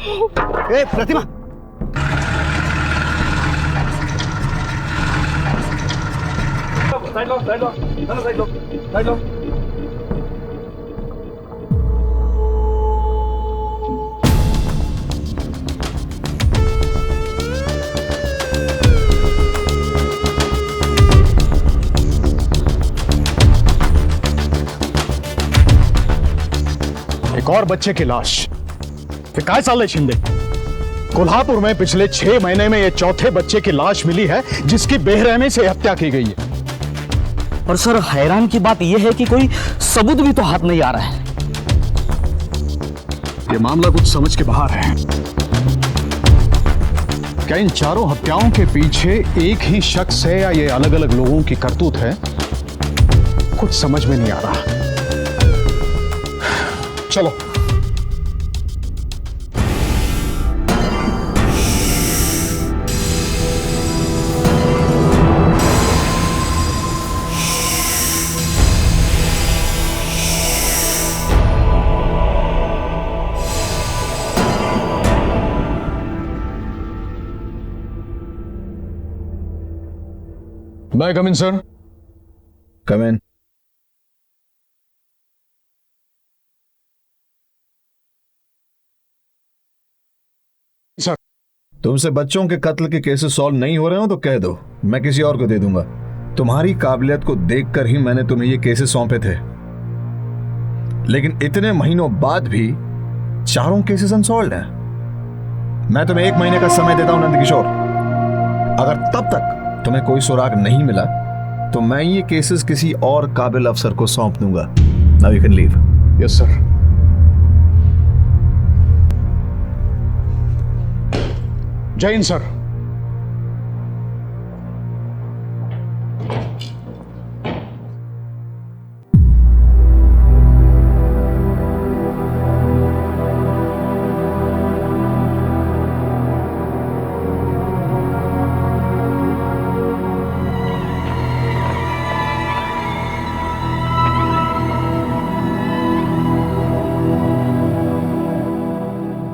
ए प्रतिमा, side लो, side लो, side लो, side लो। एक और बच्चे की लाश। ये काय चाल शिंदे? कोल्हापुर में पिछले 6 महीने में ये चौथे बच्चे की लाश मिली है जिसकी बेरहमी से हत्या की गई है। और सर हैरान की बात यह है कि कोई सबूत भी तो हाथ नहीं आ रहा है। ये मामला कुछ समझ के बाहर है। क्या इन चारों हत्याओं के पीछे एक ही शख्स है या ये अलग अलग लोगों की करतूत है? कुछ समझ में नहीं आ रहा। चलो May I come in, sir? Come in. Sir, तुमसे बच्चों के कत्ल के केसेस सॉल्व नहीं हो रहे हो तो कह दो, मैं किसी और को दे दूंगा। तुम्हारी काबिलियत को देखकर ही मैंने तुम्हें ये केसेस सौंपे थे, लेकिन इतने महीनों बाद भी चारों केसेस अनसॉल्व्ड हैं। मैं तुम्हें 1 महीने का समय देता हूं नंदकिशोर। अगर तब तक तुम्हें कोई सुराग नहीं मिला तो मैं ये केसेस किसी और काबिल अफसर को सौंप दूंगा। Now you can leave. Yes sir. जय हिंद सर।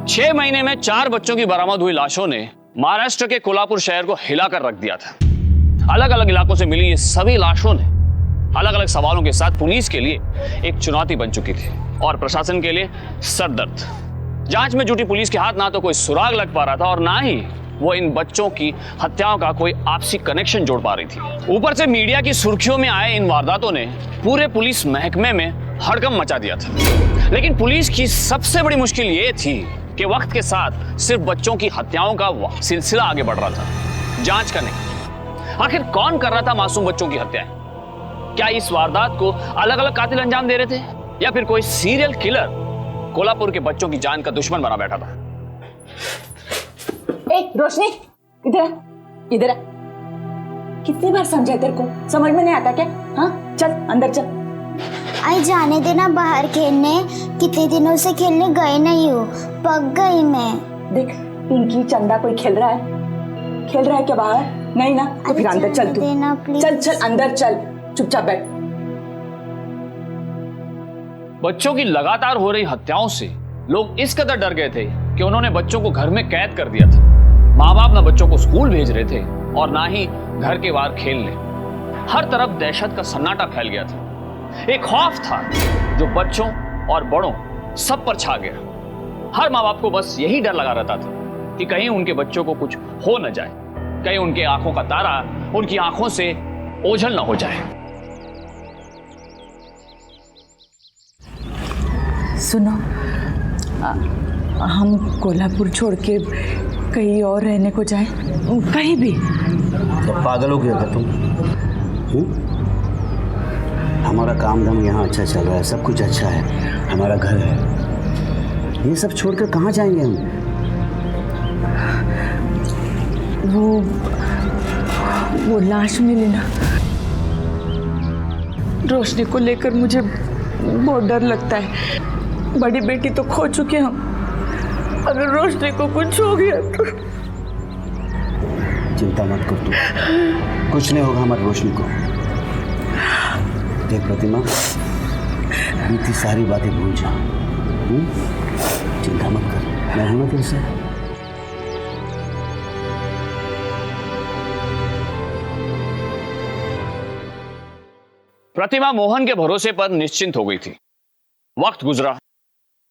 6 महीने में 4 बच्चों की बरामद हुई लाशों ने महाराष्ट्र के कोल्हापुर शहर को हिलाकर रख दिया था। अलग अलग इलाकों से मिली ये सभी लाशों ने अलग अलग सवालों के साथ पुलिस के लिए एक चुनौती बन चुकी थी और प्रशासन के लिए सरदर्द। जांच में जुटी पुलिस के हाथ ना तो कोई सुराग लग पा रहा था और ना ही वो इन बच्चों की हत्याओं का कोई आपसी कनेक्शन जोड़ पा रही थी। ऊपर से मीडिया की सुर्खियों में आए इन वारदातों ने पूरे पुलिस महकमे में हड़कंप मचा दिया था। लेकिन पुलिस की सबसे बड़ी मुश्किल ये थी कि वक्त के साथ सिर्फ बच्चों की हत्याओं का सिलसिला आगे बढ़ रहा था, जांच का नहीं। आखिर कौन कर रहा था मासूम बच्चों की हत्याएं? क्या इस वारदात को अलग अलग कातिल अंजाम दे रहे थे या फिर कोई सीरियल किलर कोल्हापुर के बच्चों की जान का दुश्मन बना बैठा था? ए रोशनी, इधर आ, इधर आ। कितनी बार समझाया तेरे को, समझ में नहीं आता क्या? हाँ चल अंदर चल। आई जाने देना बाहर खेलने, कितने दिनों से खेलने गए नहीं हो, पक गई मैं। देख पिंकी चंदा कोई खेल रहा है क्या बाहर? नहीं ना, तो फिर अंदर चल तू। चल चल अंदर चल, चुपचाप बैठ। बच्चों की लगातार हो रही हत्याओं से लोग इस कदर डर गए थे कि उन्होंने बच्चों को घर में कैद कर दिया था। माँ बाप ना बच्चों को स्कूल भेज रहे थे और ना ही घर के बाहर खेलने। हर तरफ दहशत का सन्नाटा फैल गया था। एक खौफ था जो बच्चों और बड़ों सब पर छा गया। हर माँ बाप को बस यही डर लगा रहता था कि कहीं उनके बच्चों को कुछ हो न जाए, कहीं उनके आंखों का तारा उनकी आंखों से ओझल न हो जाए। सुनो, हम कोल्हापुर छोड़ के कहीं और रहने को जाएं, कहीं भी। तो पागल हो गया तुम? हमारा काम धाम यहाँ अच्छा चल रहा है, सब कुछ अच्छा है, हमारा घर है। ये सब छोड़कर कहाँ जाएंगे हम? वो लाश मिली ना, रोशनी को लेकर मुझे बहुत डर लगता है। बड़ी बेटी तो खो चुके हम, अगर रोशनी को कुछ हो गया तो। चिंता मत कर तू, कुछ नहीं होगा हमारी रोशनी को। देख प्रतिमा, बीती सारी बातें भूल जा, चिंता मत कर। मैं हूं ना तेरे साथ। प्रतिमा मोहन के भरोसे पर निश्चिंत हो गई थी। वक्त गुजरा,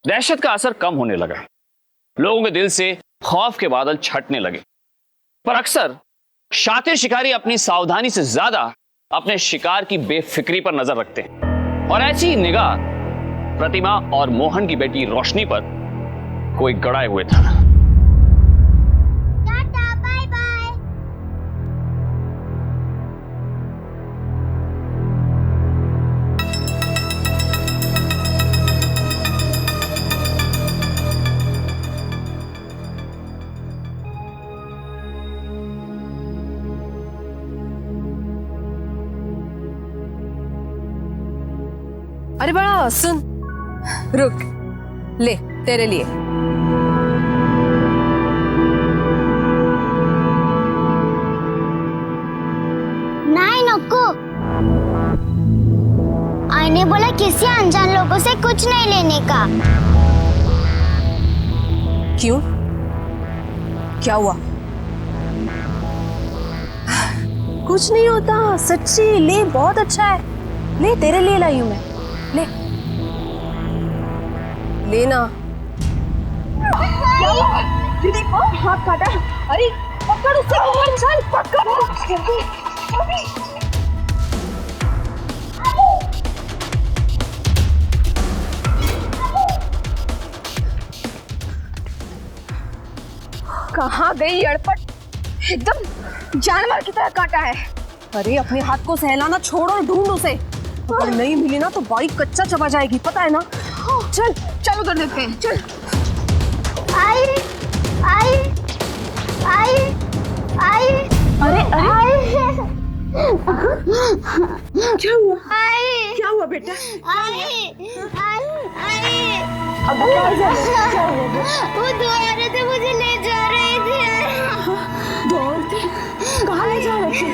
दहशत का असर कम होने लगा, लोगों के दिल से खौफ के बादल छटने लगे। पर अक्सर शातिर शिकारी अपनी सावधानी से ज्यादा अपने शिकार की बेफिक्री पर नजर रखते हैं, और ऐसी ही निगाह प्रतिमा और मोहन की बेटी रोशनी पर कोई गड़ाए हुए था। Tata bye bye. अरे बड़ा सुन, रुक, ले तेरे लिए। नहीं नको, आईने बोला किसी अनजान लोगों से कुछ नहीं लेने का। क्यों? क्या हुआ? कुछ नहीं होता, सच्ची ले, बहुत अच्छा है। ले तेरे लिए लाई हूं मैं, ले लेना। देखो हाथ काटा। अरे पकड़ उसे, चल पकड़। कहाँ गई अड़पट, एकदम जानवर की तरह काटा है। अरे अपने हाथ को सहलाना छोड़ और ढूंढ उसे, अगर नहीं मिली ना तो बारी कच्चा चबा जाएगी, पता है ना। चल चल उधर देखते हैं, चल। आई आई आई आई। अरे अरे क्या हुआ? आई क्या हुआ बेटा? आई आई आई। अब क्या हुआ? वो दो औरतें मुझे ले जा रही थी। दो औरतें कहाँ ले जा रही थी?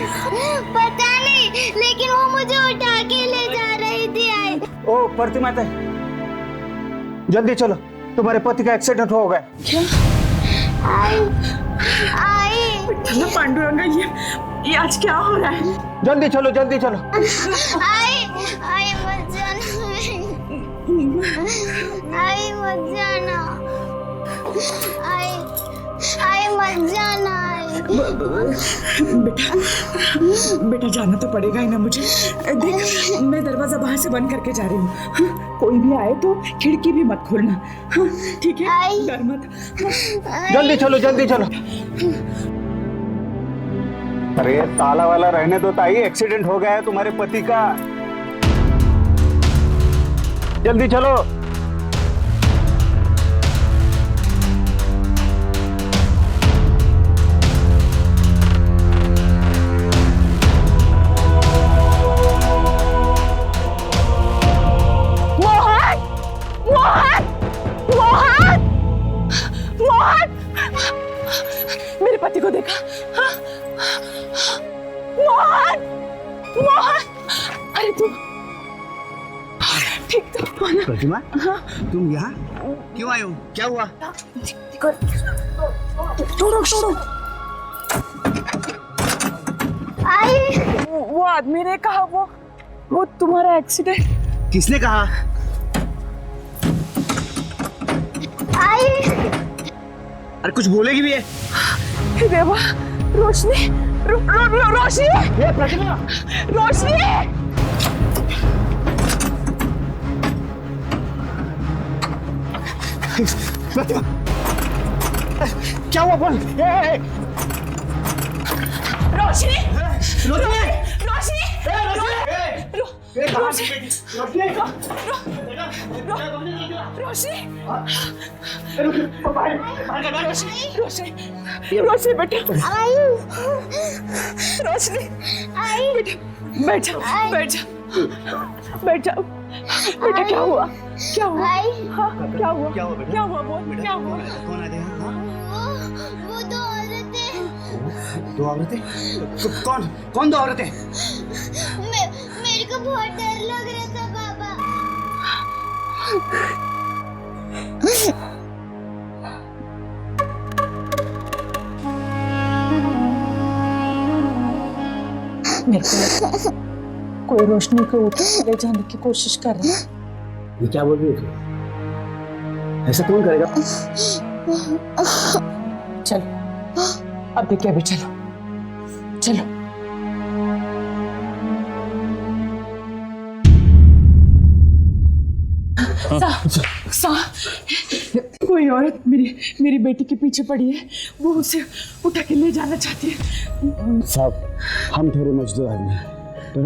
पता नहीं, लेकिन वो मुझे उठा के ले जा रही थी। आई ओ प्रतिमा, जल्दी चलो, तुम्हारे पति का एक्सीडेंट हो गया। आई आई। ना पांडुरंगा, ये आज क्या हो रहा है? जल्दी चलो, जल्दी चलो। आई आई मत जाना, आई मत जाना, आई आई मत जाना। बेटा जाना तो पड़ेगा ही ना मुझे। देख, मैं दरवाजा बाहर से बंद करके जा रही हूँ। हाँ, कोई भी आए तो खिड़की भी मत खोलना। हाँ, ठीक है, डर मत। जल्दी चलो, जल्दी चलो। अरे ताला वाला रहने दो ताई, एक्सीडेंट हो गया है तुम्हारे पति का। जल्दी चलो। मेरे पति को देखा? हाँ? मोहन, मोहन, अरे तुम ठीक तो हो ना? प्रतिमा, तुम यहाँ क्यों आए हो? क्या हुआ? छोड़ो छोड़ो। आई वो आदमी ने कहा वो तुम्हारा एक्सीडेंट। किसने कहा? आई। अरे कुछ बोलेगी भी है? हे देवा, रोशनी, रोशनी, ये प्रतिमा, रोशनी। क्या हुआ बोल? रोशनी, रोशनी, रोशनी बेटा, आई रोशनी आई। बेटा, बैठ जाओ, बैठ जाओ, बैठ जाओ। बेटा क्या हुआ? क्या हुआ? आई। हाँ, क्या हुआ? क्या हुआ बेटा? क्या हुआ बोल? क्या हुआ? कौन आए? वो दो औरतें। दो औरतें? कौन दो औरतें? मेरे को बहुत डर लग रहा था बाबा। कोई रोशनी को उठा के ले जाने की कोशिश कर रहा है। ये क्या बोल रही है तू? ऐसा कौन करेगा? चलो अब देखिए, अभी चलो चलो। कोई औरत मेरी बेटी के पीछे पड़ी है, वो उसे उठा के ले जाना चाहती है। साहब, हम थोड़े मजदूर आदमी हैं, तो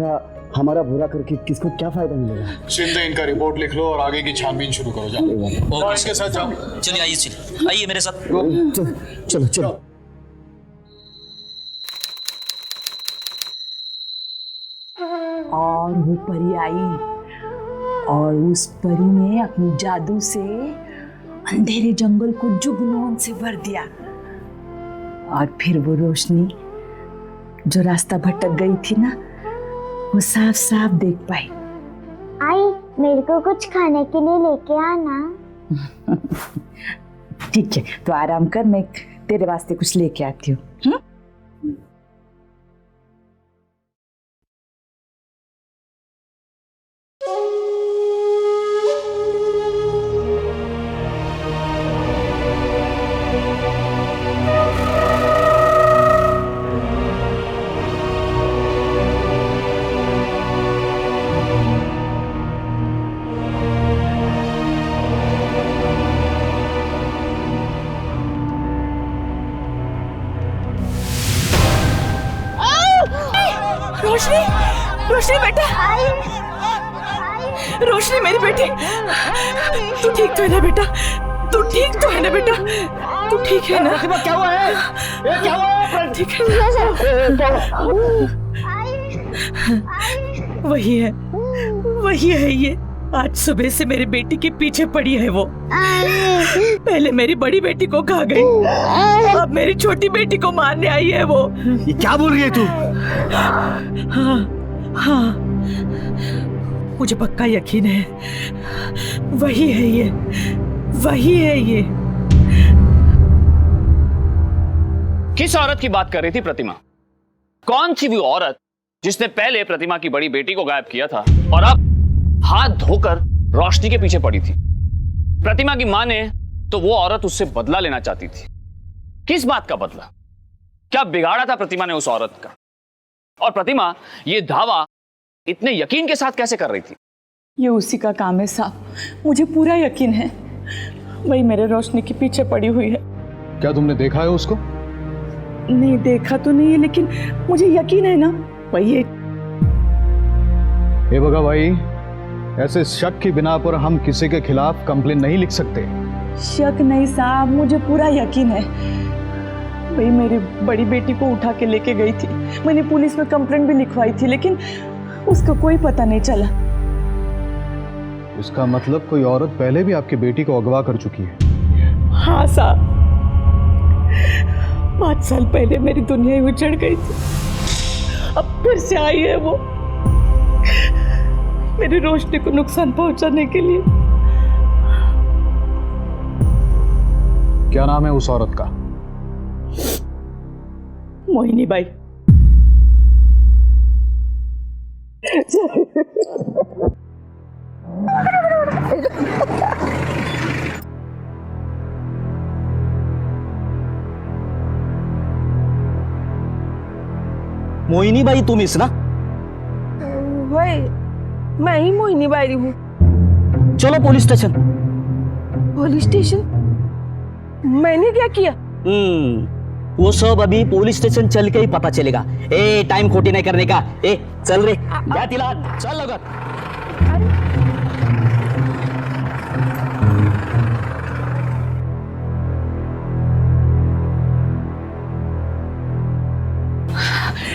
हमारा बुरा करके किसको क्या फायदा मिलेगा? शिंदे, इनका रिपोर्ट लिख लो और आगे की छानबीन शुरू करो। जाओ इसके साथ जाओ। चलिए आइए मेरे साथ। चलो चलो। और वो परी आई और उस परी ने अपनी जादू से अंधेरे जंगल को जुगनून से भर दिया, और फिर वो रोशनी जो रास्ता भटक गई थी ना, वो साफ साफ देख पाई। आई, मेरे को कुछ खाने के लिए लेके आना। ठीक है, तो आराम कर, मैं तेरे वास्ते कुछ लेके आती हूँ। रोशनी, रोशनी बेटा, रोशनी मेरी बेटी, तू ठीक तो है ना बेटा? तू ठीक तो है ना बेटा? तू ठीक है ना? क्या हुआ है? क्या हुआ है? ठीक है। वही है ये। आज सुबह से मेरी बेटी के पीछे पड़ी है वो। पहले मेरी बड़ी बेटी को खा गई, अब मेरी छोटी बेटी को मारने आई है वो। ये क्या बोल रही है तू? हाँ, मुझे पक्का यकीन है, वही है ये। किस औरत की बात कर रही थी प्रतिमा? कौन थी वो औरत जिसने पहले प्रतिमा की बड़ी बेटी को गायब किया था और अब हाथ धोकर रोशनी के पीछे पड़ी थी? प्रतिमा की मां ने तो वो औरत उससे बदला लेना चाहती थी। किस बात का बदला? क्या बिगाड़ा था प्रतिमा ने उस औरत का? और प्रतिमा ये दावा इतने यकीन के साथ कैसे कर रही थी? ये उसी का काम है साहब, मुझे पूरा यकीन है, वही मेरे रोशनी के पीछे पड़ी हुई है। क्या तुमने देखा है उसको? नहीं, देखा तो नहीं है, लेकिन मुझे यकीन है ना वही है। ये बगा भाई, ऐसे शक की बिना पर हम किसी के खिलाफ कंप्लेन नहीं लिख सकते। शक नहीं साहब, मुझे पूरा यकीन है, वही मेरी बड़ी बेटी को उठा के लेके गई थी। मैंने पुलिस में कंप्लेंट भी लिखवाई थी, लेकिन उसका कोई पता नहीं चला। इसका मतलब कोई औरत पहले भी आपकी बेटी को अगवा कर चुकी है? हाँ साहब, 5 साल पहले मेरी दुनिया ही उजड़ गई थी, अब फिर से आई है वो मेरी रोशनी को नुकसान पहुंचाने के लिए। क्या नाम है उस औरत का? मोहिनी बाई। मोहिनी बाई तुम इस ना? वही मैं ही मोहिनी बाई हूँ। चलो पुलिस स्टेशन। Police station? मैंने क्या किया? वो सब अभी पुलिस स्टेशन चल के ही पता चलेगा। ए टाइम खोटी नहीं करने का। ए चल रे, जा तिलान, चल लगत।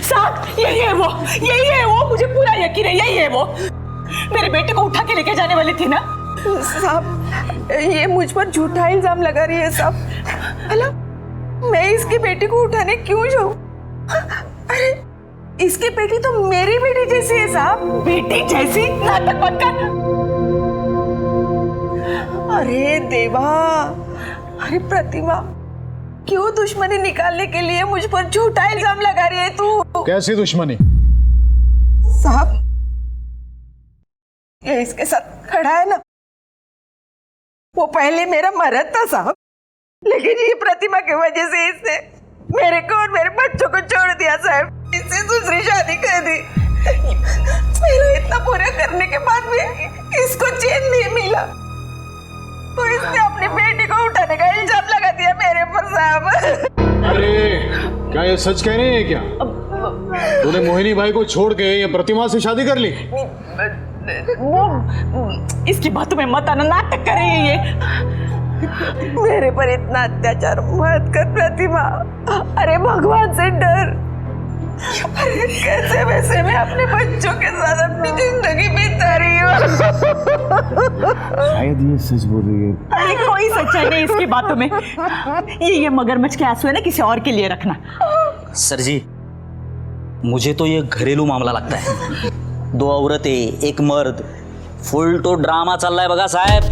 साहब, यही है वो, मुझे पूरा यकीन है, यही है वो। मेरे बेटे को उठा के लेके जाने वाली थी ना? साहब, ये मुझ पर झूठा इल्जाम लगा रही है साहब। भला मैं इसकी बेटी को उठाने क्यों जाऊं? अरे इसकी बेटी तो मेरी बेटी जैसी है साहब। बेटी जैसी? नाटक मत कर। अरे देवा, अरे प्रतिमा, क्यों दुश्मनी निकालने के लिए मुझ पर झूठा इल्जाम लगा रही है तू? कैसी दुश्मनी? साहब, ये इसके साथ खड़ा है ना, वो पहले मेरा मर्द था साहब, लेकिन ये प्रतिमा की वजह से इसने मेरे को और मेरे बच्चों को छोड़ दिया साहब। इससे दूसरी शादी कर दी। मेरा इतना पूरा करने के बाद भी इसको चैन नहीं मिला, तो इसने अपनी बेटी को उठाने का इल्जाम लगा दिया मेरे पर साहब। अरे क्या ये सच कह रहे हैं क्या? तूने मोहिनी भाई को छोड़ के ये प्रतिमा से शादी कर ली? वो इसकी बातों में मत आना, नाटक कर रही है ये। मेरे पर इतना अत्याचार मत कर प्रतिमा। अरे भगवान से डर। अरे कैसे वैसे मैं अपने बच्चों के साथ अपनी जिंदगी बिता रही हूँ। शायद ये सच बोल रही है। अरे कोई सच्चाई नहीं इसकी बातों में। ये मगरमच्छ के आंसू है ना, किसी और के लिए रखना। सर जी, मुझे तो ये घरेलू मामला लगता है। 2 औरतें, एक मर्द, फुल तो ड्रामा चल रहा है बगा साहब।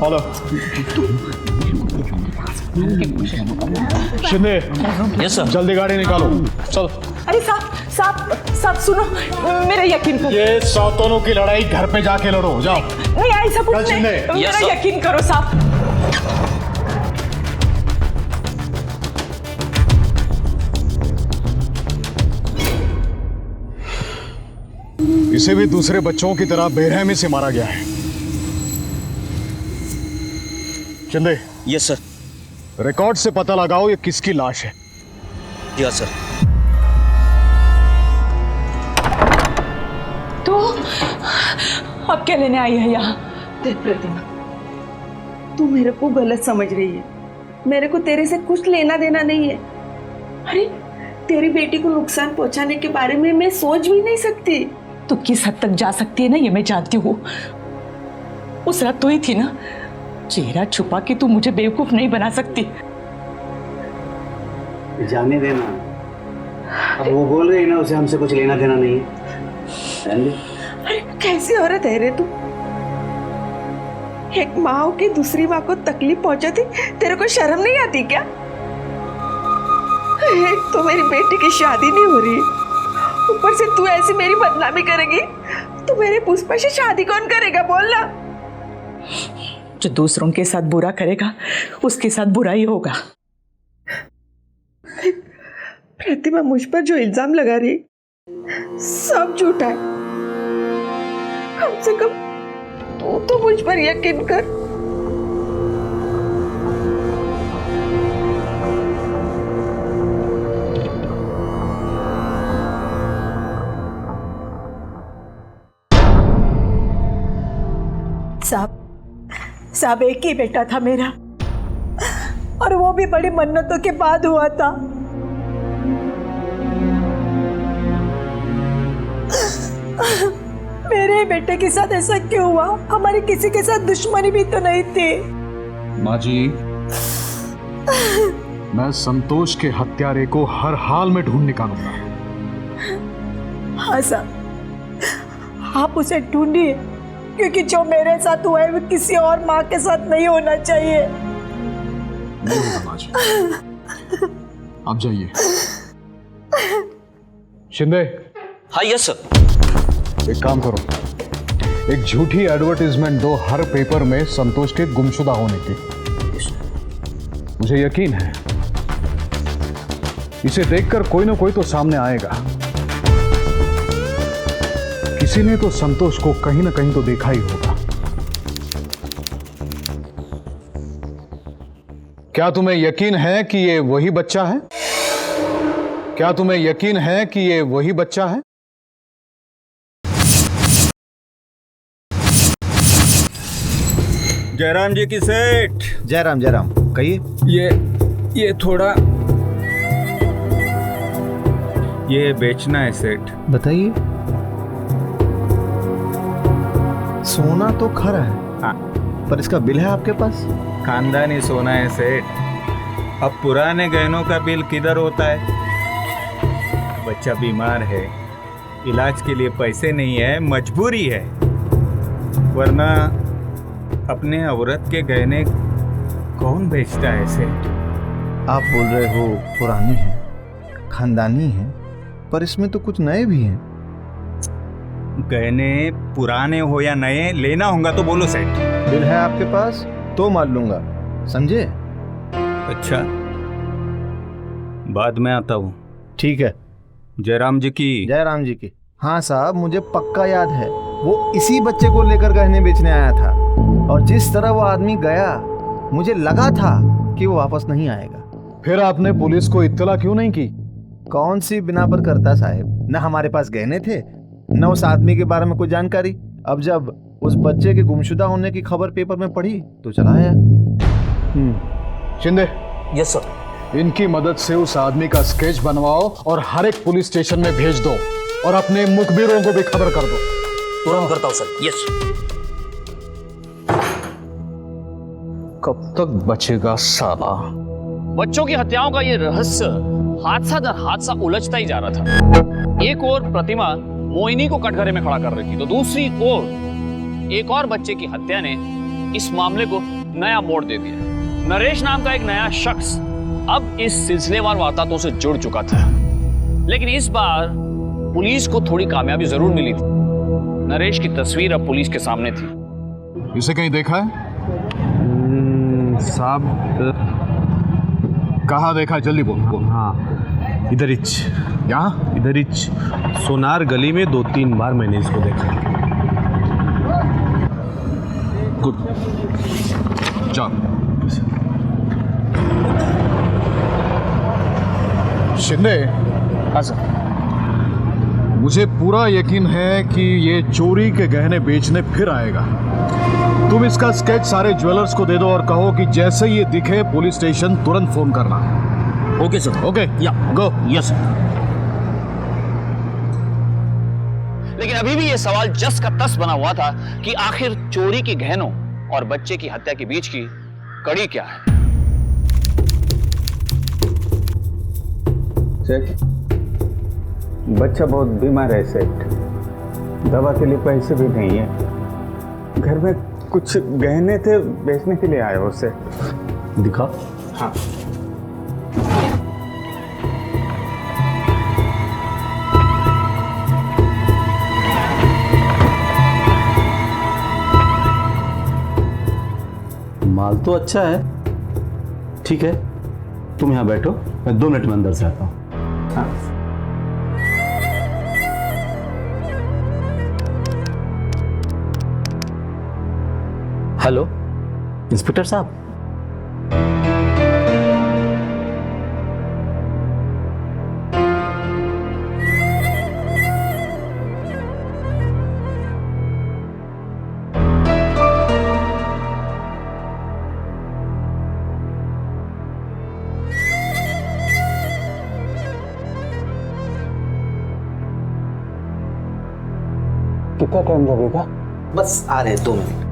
Hello Shinde, yes sir. जल्दी गाड़ी निकालो, चल। अरे साहब सुनो, मेरा यकीन करो। ये सौतोनों की लड़ाई घर पे जाके लड़ो, जाओ। नहीं ऐसा कुछ नहीं, मेरा यकीन करो साहब। इसे भी दूसरे बच्चों की तरह बेरहमी से मारा गया है। Shinde, yes sir. रिकॉर्ड से पता लगाओ ये किसकी लाश है। Yes sir. तो अब क्या लेने आई है यहाँ? देख प्रतिमा, तू मेरे को गलत समझ रही है। मेरे को तेरे से कुछ लेना देना नहीं है। अरे तेरी बेटी को नुकसान पहुंचाने के बारे में मैं सोच भी नहीं सकती। तो किस हद तक जा सकती है ना, ये मैं जानती हूँ। उस रात तो ही थी ना, चेहरा छुपा के तू मुझे बेवकूफ नहीं बना सकती। जाने देना, अब वो बोल रही है ना, उसे हमसे कुछ लेना देना नहीं है। अरे कैसी औरत है रे तू? एक माँ हो के दूसरी माँ को तकलीफ पहुंचाती, तेरे को शर्म नहीं आती क्या? एक तो मेरी बेटी की शादी नहीं हो रही, ऊपर से तू ऐसी मेरी बदनामी करेगी, तो मेरे पुष्पा से शादी कौन करेगा बोलना? जो दूसरों के साथ बुरा करेगा उसके साथ बुरा ही होगा। प्रतिमा मुझ पर जो इल्जाम लगा रही सब झूठा है। कम से कम तू तो मुझ पर यकीन कर। साहब एक ही बेटा था मेरा, और वो भी बड़ी मन्नतों के बाद हुआ था। मेरे बेटे के साथ ऐसा क्यों हुआ? हमारी किसी के साथ दुश्मनी भी तो नहीं थी। माँ जी, मैं संतोष के हत्यारे को हर हाल में ढूंढ निकालूंगा। हाँ साहब, आप उसे ढूंढिए, क्योंकि जो मेरे साथ हुआ है वो किसी और माँ के साथ नहीं होना चाहिए। नहीं होगा माँ जी, आप जाइए। शिंदे। हाँ यस सर। एक काम करो, एक झूठी एडवर्टाइजमेंट दो हर पेपर में संतोष के गुमशुदा होने की। मुझे यकीन है इसे देखकर कोई ना कोई तो सामने आएगा। किसी ने तो संतोष को कहीं ना कहीं तो देखा ही होगा। क्या तुम्हें यकीन है कि ये वही बच्चा है? क्या तुम्हें यकीन है कि ये वही बच्चा है? जयराम जी की सेठ। जयराम कहिए। ये थोड़ा ये बेचना है सेठ। बताइए। सोना तो खरा है, हाँ, पर इसका बिल है आपके पास? खानदानी सोना है सेठ। अब पुराने गहनों का बिल किधर होता है? बच्चा बीमार है, इलाज के लिए पैसे नहीं है, मजबूरी है, वरना अपने औरत के गहने कौन बेचता है सेठ? आप बोल रहे हो पुरानी है, खानदानी है, पर इसमें तो कुछ नए भी हैं। गहने पुराने हो या नए, लेना होगा तो बोलो सेठ। बिल है आपके पास तो मार लूंगा, समझे? अच्छा, बाद में आता हूँ। ठीक है। जयराम जी की। जयराम जी की। हाँ साहब, मुझे पक्का याद है, वो इसी बच्चे को लेकर गहने बेचने आया था, और जिस तरह वो आदमी गया मुझे लगा था कि वो वापस नहीं आएगा। फिर आपने पुलिस को इत्तला क्यों नहीं की? कौन सी बिना पर करता साहब, न हमारे पास गहने थे न उस आदमी के बारे में कोई जानकारी। अब जब उस बच्चे के गुमशुदा होने की खबर पेपर में पढ़ी तो चला आया। शिंदे। Yes sir. इनकी मदद से उस आदमी का स्केच बनवाओ और हर एक पुलिस स्टेशन में भेज दो, और अपने मुखबिरों को भी खबर कर दो। तुरंत करता हूँ सर। यस। कब तक बचेगा साला? बच्चों की हत्याओं का ये रहस्य हादसा दर हादसा उलझता ही जा रहा था। एक और प्रतिमा मोहिनी को कटघरे में खड़ा कर रही थी, तो दूसरी ओर एक और बच्चे की हत्या ने इस मामले को नया मोड़ दे दिया। नरेश नाम का एक नया शख्स अब इस सिलसिलेवार वारदातों से जुड़ चुका था, लेकिन इस बार पुलिस को थोड़ी कामयाबी जरूर मिली थी। नरेश की तस्वीर अब पुलिस के सामने थी। इसे कहीं देखा है? साहब, कहाँ देखा है? जल्दी बोल। हाँ, इधर इच। यहाँ? इधर इच सोनार गली में 2-3 बार मैंने इसको देखा। गुड। जाओ। शिंदे। हाँ सर। मुझे पूरा यकीन है कि ये चोरी के गहने बेचने फिर आएगा। तुम इसका स्केच सारे ज्वेलर्स को दे दो और कहो कि जैसे ये दिखे पुलिस स्टेशन तुरंत फोन करना। Okay sir. ओके, या गो। यस। लेकिन अभी भी ये सवाल जस का तस बना हुआ था कि आखिर चोरी के गहनों और बच्चे की हत्या के बीच की कड़ी क्या है। सेठ, बच्चा बहुत बीमार है सेठ, दवा के लिए पैसे भी नहीं है। घर में कुछ गहने थे, बेचने के लिए आए हो सेठ। दिखा। हाँ। माल तो अच्छा है। ठीक है, तुम यहाँ बैठो, मैं 2 मिनट में अंदर से आता हूँ। हाँ। हेलो इंस्पेक्टर साहब। कितना टाइम लगेगा? बस आ रहे 2 मिनट।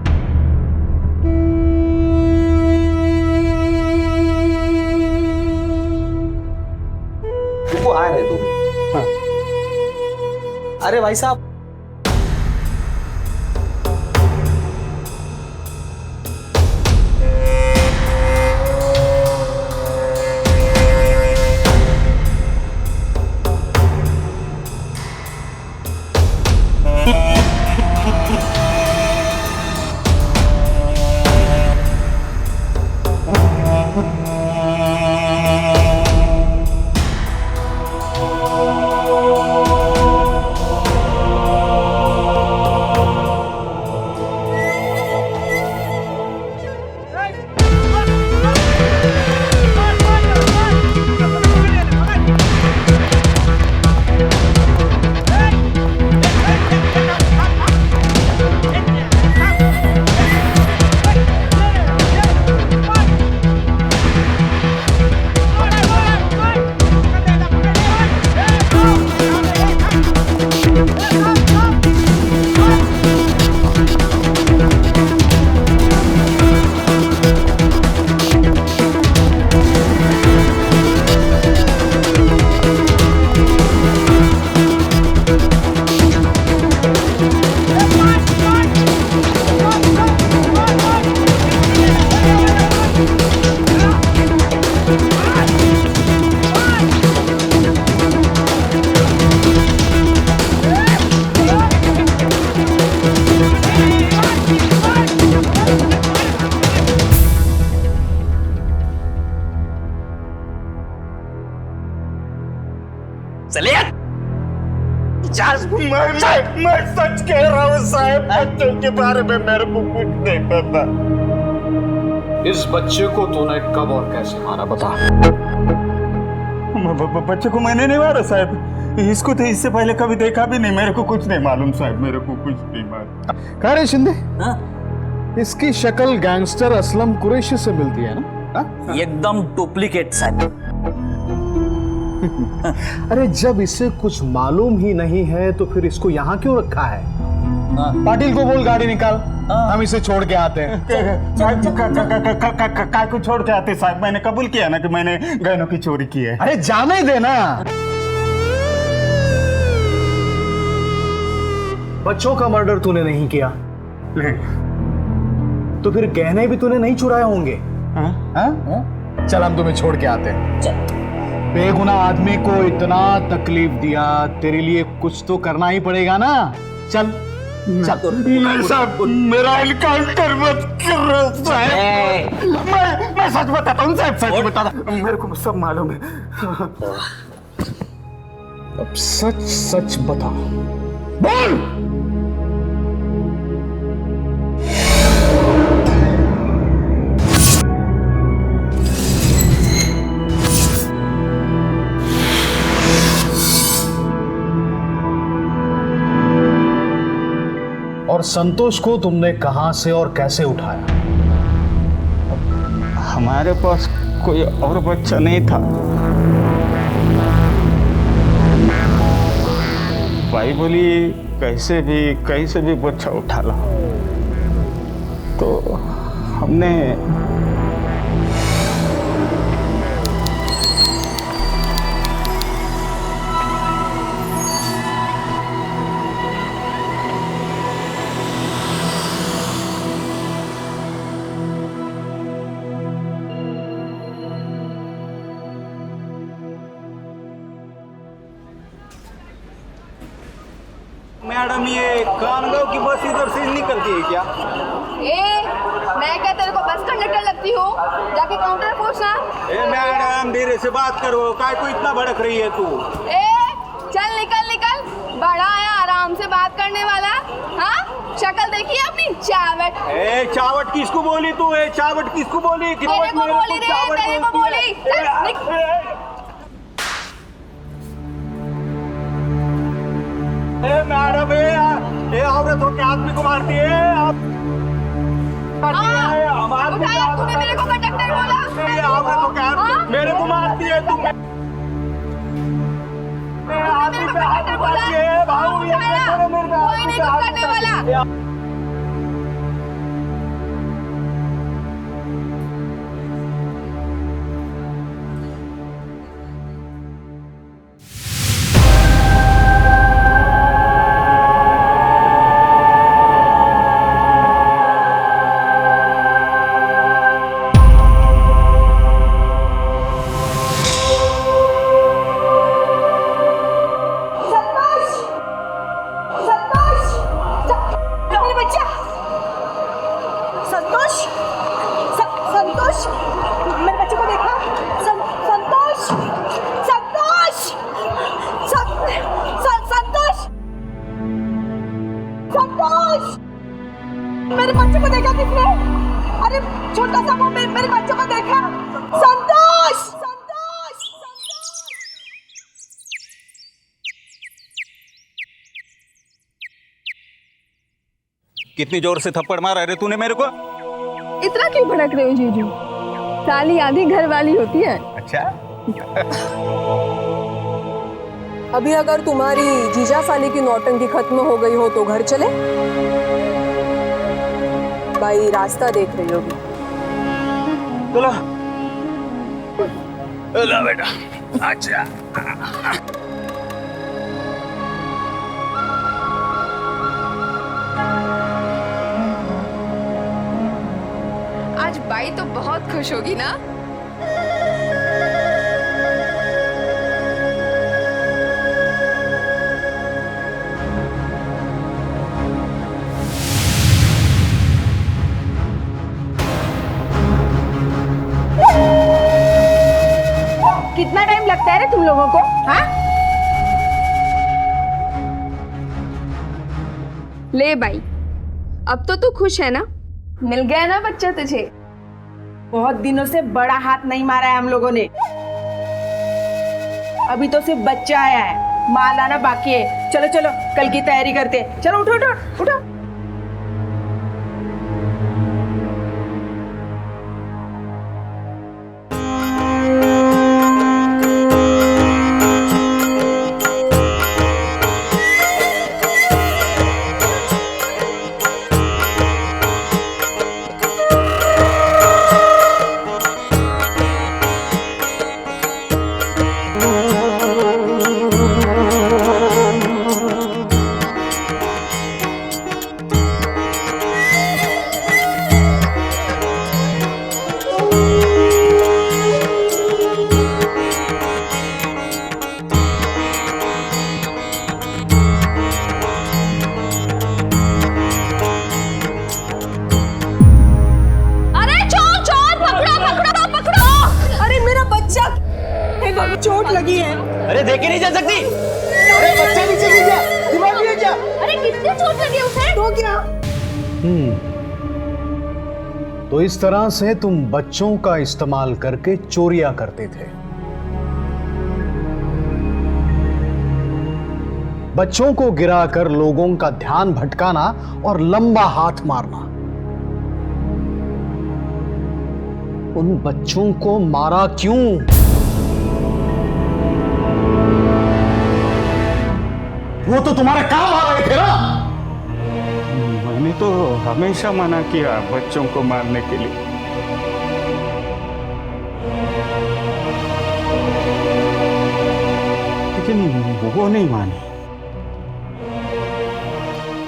वो आ रहे 2 मिनट। हाँ। अरे भाई साहब, चले यार। मैं सच कह रहा हूँ साहब, बच्चों के बारे में मेरे को कुछ नहीं पता। इस बच्चे को तूने कब और कैसे मारा बता। बच्चे को मैंने नहीं मारा साहब, इसको तो इससे पहले कभी देखा भी नहीं, मेरे को कुछ नहीं मालूम साहब, मेरे को कुछ नहीं मालूम। कह रहे शिंदे, हाँ? इसकी शक्ल गैंगस्टर असलम कुरैशी से मिलती है ना? हाँ? एकदम डुप्लीकेट साहब। अरे जब इसे कुछ मालूम ही नहीं है तो फिर इसको यहाँ क्यों रखा है? पाटिल को बोल गाड़ी निकाल, हम इसे छोड़ के आते हैं। काय को छोड़ के आते साहब, मैंने कबूल किया ना कि मैंने गहनों की चोरी की है। अरे जाने देना। बच्चों का मर्डर तूने नहीं किया, तो फिर गहने भी तूने नहीं चुराए होंगे। चल हम तुम्हें छोड़ के आते हैं। बेगुनाह आदमी को इतना तकलीफ दिया, तेरे लिए कुछ तो करना ही पड़ेगा ना। चल नहीं साहब, मेरा एनकाउंटर मत करो साहब। मैं सच बताता हूँ साहब, सच बताता, मेरे को सब मालूम है। अब सच सच बता, बोल। और संतोष को तुमने कहां से और कैसे उठाया? हमारे पास कोई और बच्चा नहीं था, भाई बोली कैसे भी बच्चा उठा ला, तो हमने मैडम, ये कामगांव की बस इधर से निकलती है क्या? मैं क्या तेरे को बस कंडक्टर लगती हूँ? जाके काउंटर पूछना। मैडम धीरे से बात करो, काय को इतना भड़क रही है तू? चल निकल, बड़ा है आराम से बात करने वाला। हाँ, शक्ल देखी है अपनी? चावट। चावट किसको बोली तू? चावट किसको बोली? तेरे को बोली रे, तेरे को बोली। मैडम, ये औरत हो के आदमी को मारती है। तूने मेरे को कंडक्टर बोला? औरत हो के मेरे को मारती है तू। मेरे को कंडक्टर बोला? भाऊ, कोई नहीं कुछ करने वाला। मेरे बच्चे को देखा किसने? अरे छोटा सा वो मेरे बच्चे को देखा। संतोष, संतोष, कितनी जोर से थप्पड़ मारा रे तूने मेरे को? इतना क्यों भड़क रहे हो जीजू? साली आधी घर वाली होती है। अच्छा। अभी अगर तुम्हारी जीजा साली की नौटंकी खत्म हो गई हो तो घर चले। भाई रास्ता देख रही होगी। चलो चलो बेटा। अच्छा, आज बाई तो बहुत खुश होगी ना? कितना टाइम लगता है रे तुम लोगों को? हाँ? ले भाई, अब तो तू खुश है ना? मिल गया ना बच्चा तुझे? बहुत दिनों से बड़ा हाथ नहीं मारा है हम लोगों ने। अभी तो सिर्फ बच्चा आया है, माल आना बाकी है। चलो चलो कल की तैयारी करते हैं। चलो उठो उठो उठो। चोट लगी है। अरे देखे नहीं जा सकती? अरे बच्चा नीचे गिर गया, दिमाग नहीं है क्या? अरे कितनी चोट लगी उसे? रो क्या? तो इस तरह से तुम बच्चों का इस्तेमाल करके चोरियां करते थे। बच्चों को गिराकर लोगों का ध्यान भटकाना और लंबा हाथ मारना। उन बच्चों को मारा क्यों? वो तो तुम्हारा काम आ रहे थे ना। मैंने तो हमेशा मना किया बच्चों को मारने के लिए। लेकिन वो नहीं मानी।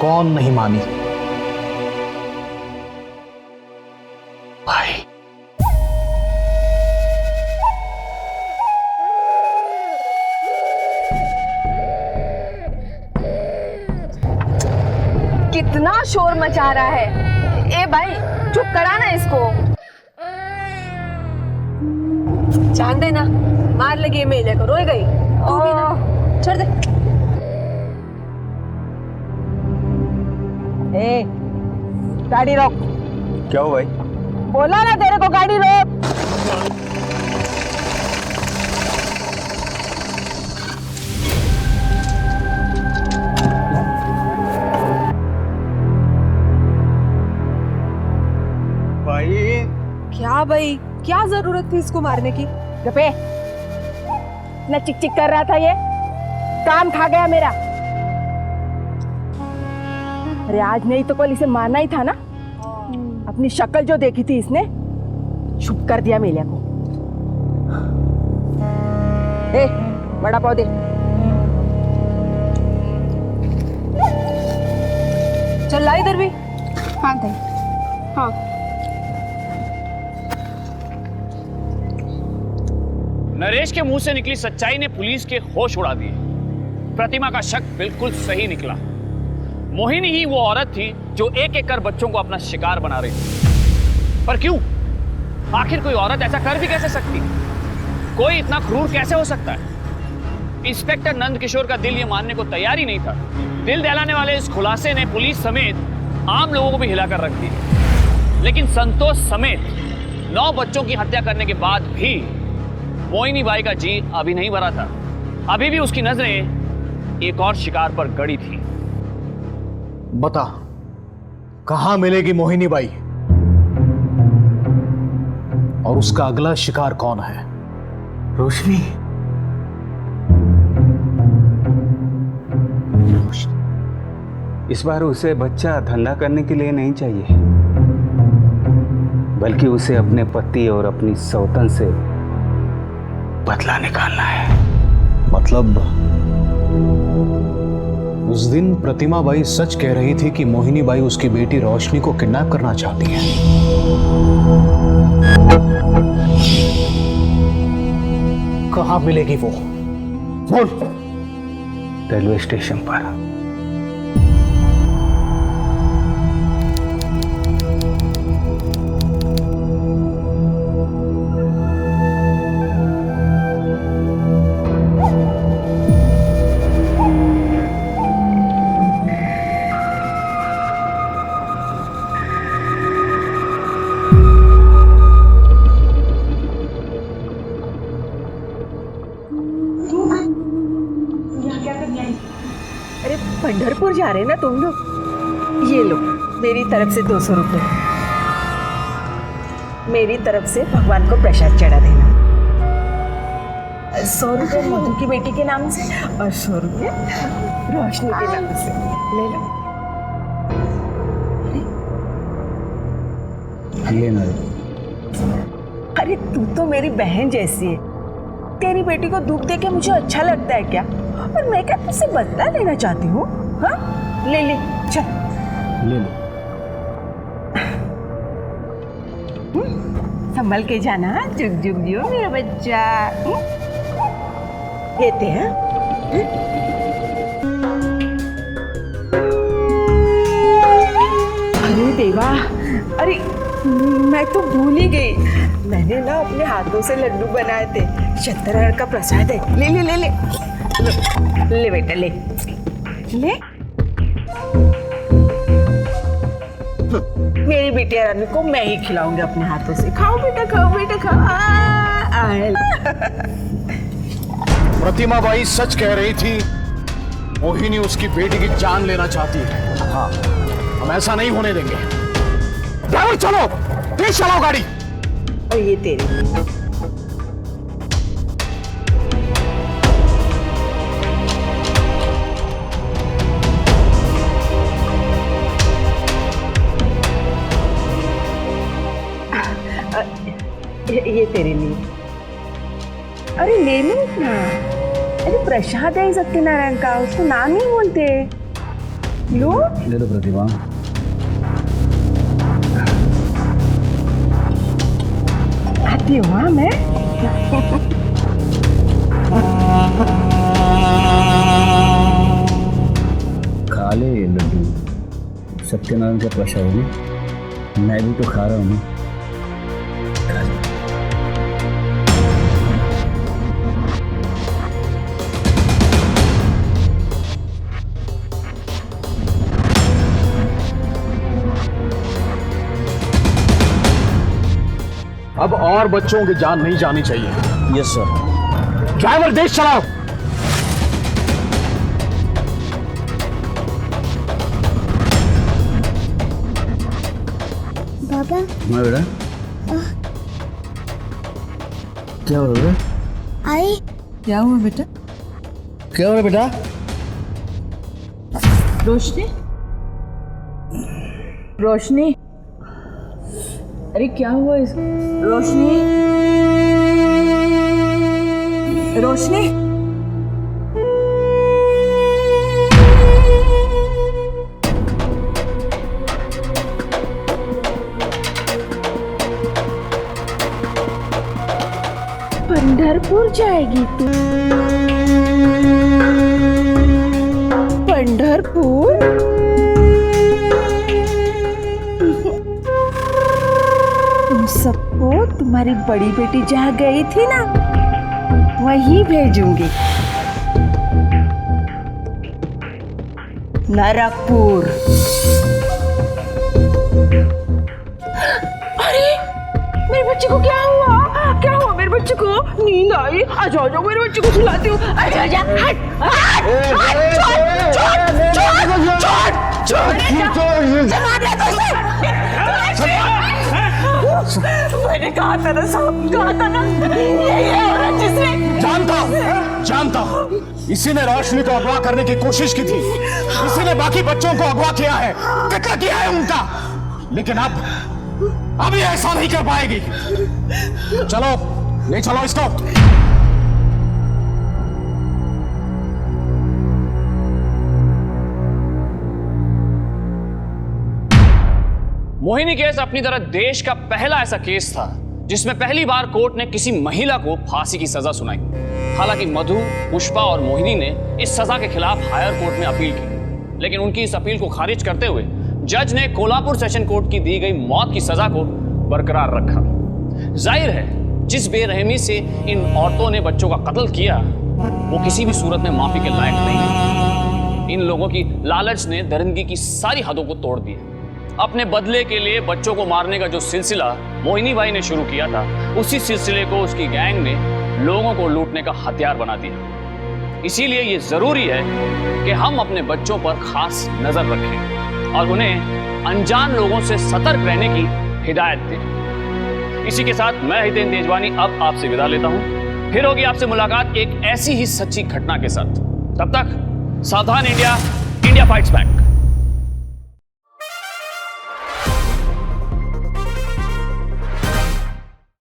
कौन नहीं मानी? भाई। कितना शोर मचा रहा है। ए भाई चुप करा ना इसको। जान दे ना, मार लगी मेले को, रोए गई। छोड़ दे। ए, गाड़ी रोक। क्या हो भाई? बोला ना तेरे को गाड़ी रोक। भाई क्या भाई, क्या जरूरत थी इसको मारने की? गपे, न चिक चिक कर रहा था ये, काम खा गया मेरा। अरे आज नहीं तो कल इसे मारना ही था ना। अपनी शक्ल जो देखी थी इसने, चुप कर दिया मेलिया को। ए, बड़ा पौधे। चल ला इधर भी। हाँ दे। हाँ नरेश के मुंह से निकली सच्चाई ने पुलिस के होश उड़ा दिए। प्रतिमा का शक बिल्कुल सही निकला। मोहिनी ही वो औरत थी जो एक एक कर बच्चों को अपना शिकार बना रही थी। पर क्यों? आखिर कोई औरत ऐसा कर भी कैसे सकती? कोई इतना क्रूर कैसे हो सकता है? इंस्पेक्टर नंद किशोर का दिल ये मानने को तैयार ही नहीं था। दिल दहलाने वाले इस खुलासे ने पुलिस समेत आम लोगों को भी हिलाकर रख दिया। लेकिन संतोष समेत 9 बच्चों की हत्या करने के बाद भी मोहिनी बाई का जी अभी नहीं भरा था। अभी भी उसकी नजरें एक और शिकार पर गड़ी थी। बता, कहां मिलेगी मोहिनी बाई? और उसका अगला शिकार कौन है? रोशनी। इस बार उसे बच्चा धंधा करने के लिए नहीं चाहिए, बल्कि उसे अपने पति और अपनी सौतन से बदला निकालना है। मतलब उस दिन प्रतिमा बाई सच कह रही थी कि मोहिनी बाई उसकी बेटी रोशनी को किडनैप करना चाहती है। कहां मिलेगी वो? बोल। रेलवे स्टेशन पर। पंढरपुर जा रहे ना तुम लोग? ये लो मेरी तरफ से 200 रुपए, मेरी तरफ से भगवान को प्रसाद चढ़ा देना। 100 रुपए मधु की बेटी के नाम से और 100 रुपए रोशनी के नाम से ले लो। ये ना, अरे तू तो मेरी बहन जैसी है, तेरी बेटी को दुख दे के मुझे अच्छा लगता है क्या? और मैं क्या तुझसे बदला लेना चाहती हूँ? हाँ ले ले चल ले लो। संभल के जाना, जुग जुग जियो मेरा बच्चा। लेते हैं। अरे देवा, अरे मैं तो भूल ही गई, मैंने ना अपने हाथों से लड्डू बनाए थे, सत्यनारायण का प्रसाद है। ले ले ले ले ले बेटा ले ले। मेरी बिटिया रानी को मैं ही खिलाऊंगी अपने हाथों से। खाओ बेटा खाओ बेटा खाओ। प्रतिमा बाई सच कह रही थी, मोहिनी उसकी बेटी की जान लेना चाहती है। हाँ, हम ऐसा नहीं होने देंगे। ड्राइवर चलो, तेज चलाओ गाड़ी। और ये तेरी ये तेरे लिए। अरे ले लो ना, अरे प्रसाद है सत्यनारायण का, उसको नाम ही बोलते। लो ले लो प्रतिमा। आती हूँ हाँ मैं। खा ले ये लड्डू, सत्यनारायण का प्रसाद है, मैं भी तो खा रहा हूँ। अब और बच्चों की जान नहीं जानी चाहिए। Yes sir. ड्राइवर तेज चलाओ। पापा मैं बेटा क्या हो रहा है? आई क्या हुआ बेटा? क्या हो रहा है बेटा? रोशनी, रोशनी, अरे क्या हुआ इस रोशनी? रोशनी, पंढरपुर जाएगी तू? पंढरपुर? तुम सबको तुम्हारी बड़ी बेटी जहाँ गई थी ना, वहीं भेजूंगी। नरकपुर। अरे मेरे बच्चे को क्या हुआ? क्या हुआ मेरे बच्चे को? नींद आई? आ जाओ जाओ, मेरे बच्चे को सुलाती हूँ। आजा आजा, हट हट मैंने कहा था ना साहब, कहा था ना, ये औरत जिसने जानता हूँ, इसी ने रोशनी को अगवा करने की कोशिश की थी, इसी ने बाकी बच्चों को अगवा किया है, कत्ल किया है उनका। लेकिन अब ये ऐसा नहीं कर पाएगी। चलो ले चलो इसको। मोहिनी केस अपनी तरह देश का पहला ऐसा केस था जिसमें पहली बार कोर्ट ने किसी महिला को फांसी की सजा सुनाई। हालांकि मधु, पुष्पा और मोहिनी ने इस सजा के खिलाफ हायर कोर्ट में अपील की, लेकिन उनकी इस अपील को खारिज करते हुए जज ने कोल्हापुर सेशन कोर्ट की दी गई मौत की सजा को बरकरार रखा। जाहिर है जिस बेरहमी से इन औरतों ने बच्चों का कत्ल किया वो किसी भी सूरत में माफी के लायक नहीं है। इन लोगों की लालच ने दरिंदगी की सारी हदों को तोड़ दिया। अपने बदले के लिए बच्चों को मारने का जो सिलसिला मोहिनी बाई ने शुरू किया था, उसी सिलसिले को उसकी गैंग ने लोगों को लूटने का हथियार बना दिया। इसीलिए ये जरूरी है कि हम अपने बच्चों पर खास नजर रखें और उन्हें अनजान लोगों से सतर्क रहने की हिदायत दें। इसी के साथ मैं हितेन तेजवानी अब आपसे विदा लेता हूं। फिर होगी आपसे मुलाकात एक ऐसी ही सच्ची घटना के साथ। तब तक सावधान इंडिया, इंडिया फाइट्स बैक।